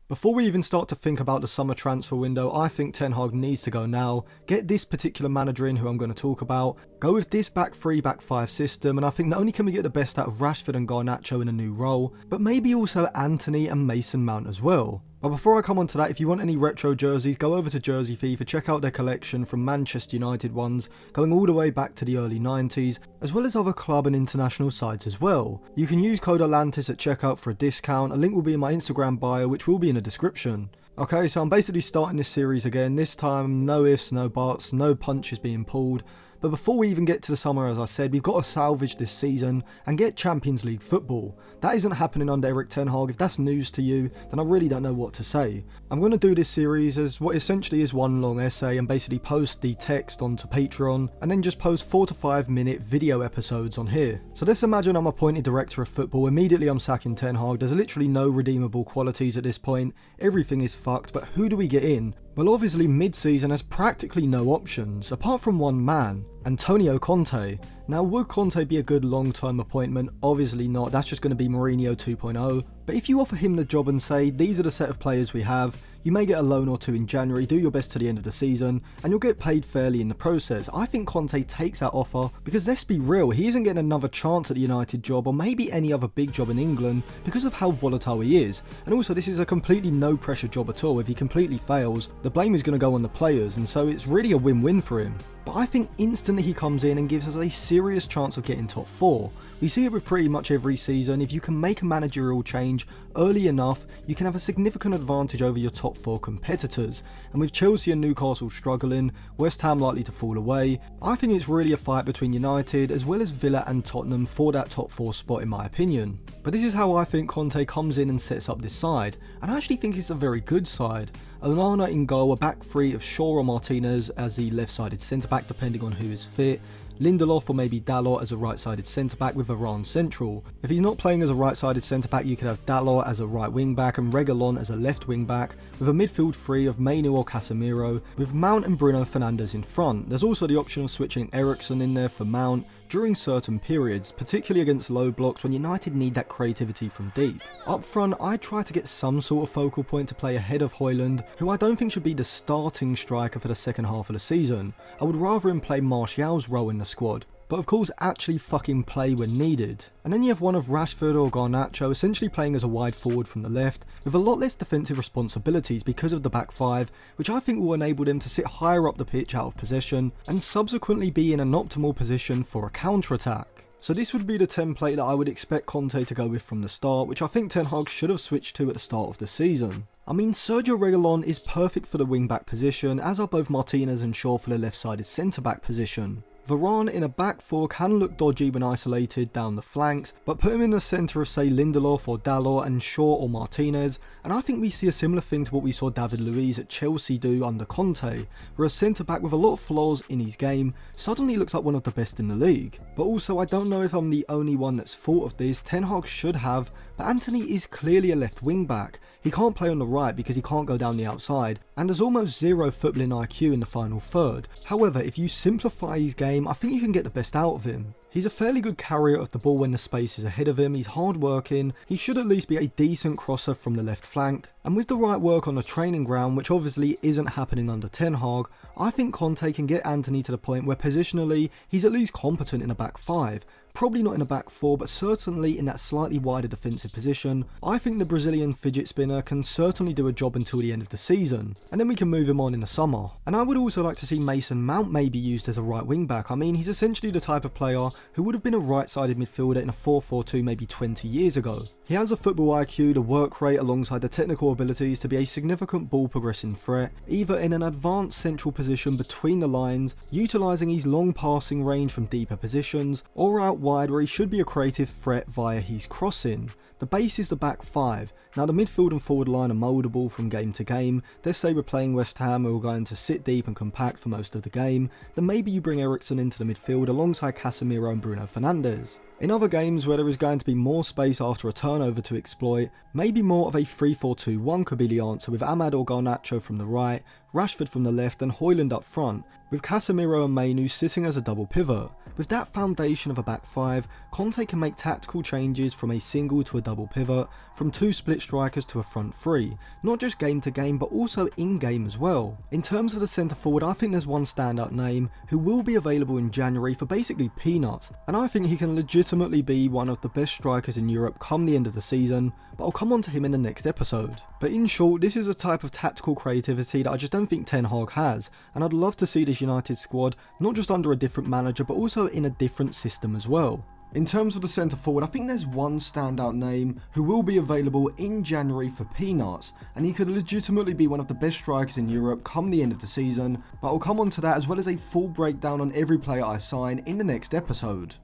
Before we even start to think about the summer transfer window, I think Ten Hag needs to go now, get this particular manager in who I'm going to talk about, go with this back 3, back 5 system, and I think not only can we get the best out of Rashford and Garnacho in a new role, but maybe also Antony and Mason Mount as well. But before I come on to that, if you want any retro jerseys, go over to Jersey Fever, check out their collection from Manchester United ones, going all the way back to the early 90s, as well as other club and international sides as well. You can use code Atlantis at checkout for a discount, a link will be in my Instagram bio, which will be in the description. Okay, so I'm basically starting this series again, this time no ifs, no buts, no punches being pulled. But before we even get to the summer, as I said, we've got to salvage this season and get Champions League football. That isn't happening under Erik ten Hag. If that's news to you, then I really don't know what to say. I'm going to do this series as what essentially is one long essay and basically post the text onto Patreon and then just post 4 to 5 minute video episodes on here. So let's imagine I'm appointed director of football, immediately I'm sacking Ten Hag, there's literally no redeemable qualities at this point, everything is fucked, but who do we get in? Well, obviously mid-season has practically no options, apart from one man, Antonio Conte. Now, would Conte be a good long-term appointment? Obviously not, that's just going to be Mourinho 2.0. But if you offer him the job and say, these are the set of players we have, you may get a loan or two in January, do your best to the end of the season, and you'll get paid fairly in the process. I think Conte takes that offer, because let's be real, he isn't getting another chance at the United job, or maybe any other big job in England, because of how volatile he is. And also, this is a completely no-pressure job at all. If he completely fails, the blame is going to go on the players, and so it's really a win-win for him. But I think instantly he comes in and gives us a serious chance of getting top 4. We see it with pretty much every season. If you can make a managerial change early enough, you can have a significant advantage over your top 4 competitors. And with Chelsea and Newcastle struggling, West Ham likely to fall away, I think it's really a fight between United as well as Villa and Tottenham for that top 4 spot in my opinion. But this is how I think Conte comes in and sets up this side, and I actually think it's a very good side. Onana in goal, a back 3 of Shaw or Martinez as the left-sided centre-back depending on who is fit, Lindelof or maybe Dalot as a right-sided centre-back with Varane central. If he's not playing as a right-sided centre-back, you could have Dalot as a right wing-back and Reguilón as a left wing-back, with a midfield 3 of Mainu or Casemiro, with Mount and Bruno Fernandes in front. There's also the option of switching Eriksen in there for Mount during certain periods, particularly against low blocks when United need that creativity from deep. Up front, I try to get some sort of focal point to play ahead of Højlund, who I don't think should be the starting striker for the second half of the season. I would rather him play Martial's role in the squad, but of course actually fucking play when needed. And then you have one of Rashford or Garnacho essentially playing as a wide forward from the left, with a lot less defensive responsibilities because of the back 5, which I think will enable them to sit higher up the pitch out of possession, and subsequently be in an optimal position for a counter-attack. So this would be the template that I would expect Conte to go with from the start, which I think Ten Hag should have switched to at the start of the season. I mean, Sergio Reguilón is perfect for the wing-back position, as are both Martinez and Shaw for the left-sided centre-back position. Varane in a back 4 can look dodgy when isolated down the flanks, but put him in the centre of say Lindelof or Dalot and Shaw or Martinez, and I think we see a similar thing to what we saw David Luiz at Chelsea do under Conte, where a centre back with a lot of flaws in his game suddenly looks like one of the best in the league. But also, I don't know if I'm the only one that's thought of this. Ten Hag should have, but Antony is clearly a left wing back. He can't play on the right because he can't go down the outside, and there's almost zero footballing IQ in the final third. However, if you simplify his game, I think you can get the best out of him. He's a fairly good carrier of the ball when the space is ahead of him, he's hard working, he should at least be a decent crosser from the left flank, and with the right work on the training ground, which obviously isn't happening under Ten Hag, I think Conte can get Antony to the point where positionally he's at least competent in a back 5. Probably not in a back 4, but certainly in that slightly wider defensive position. I think the Brazilian fidget spinner can certainly do a job until the end of the season, and then we can move him on in the summer. And I would also like to see Mason Mount maybe used as a right wing back. I mean, he's essentially the type of player who would have been a right-sided midfielder in a 4-4-2 maybe 20 years ago. He has a football IQ, the work rate alongside the technical abilities to be a significant ball progressing threat, either in an advanced central position between the lines, utilising his long passing range from deeper positions, or out wide where he should be a creative threat via his crossing. The base is the back 5. Now the midfield and forward line are mouldable from game to game. Let's say we're playing West Ham who are going to sit deep and compact for most of the game, then maybe you bring Eriksen into the midfield alongside Casemiro and Bruno Fernandes. In other games where there is going to be more space after a turnover to exploit, maybe more of a 3-4-2-1 could be the answer, with Amad or Garnacho from the right, Rashford from the left and Højlund up front, with Casemiro and Mainoo sitting as a double pivot. With that foundation of a back five, Conte can make tactical changes from a single to a double pivot, from two split strikers to a front three, not just game to game but also in game as well. In terms of the centre forward, I think there's one standout name who will be available in January for basically peanuts, and I think he can legitimately be one of the best strikers in Europe come the end of the season, but I'll come on to him in the next episode. But in short, this is a type of tactical creativity that I just don't think Ten Hag has, and I'd love to see this United squad not just under a different manager but also in a different system as well. In terms of the centre forward, I think there's one standout name who will be available in January for peanuts, and he could legitimately be one of the best strikers in Europe come the end of the season, but I'll come on to that as well as a full breakdown on every player I sign in the next episode.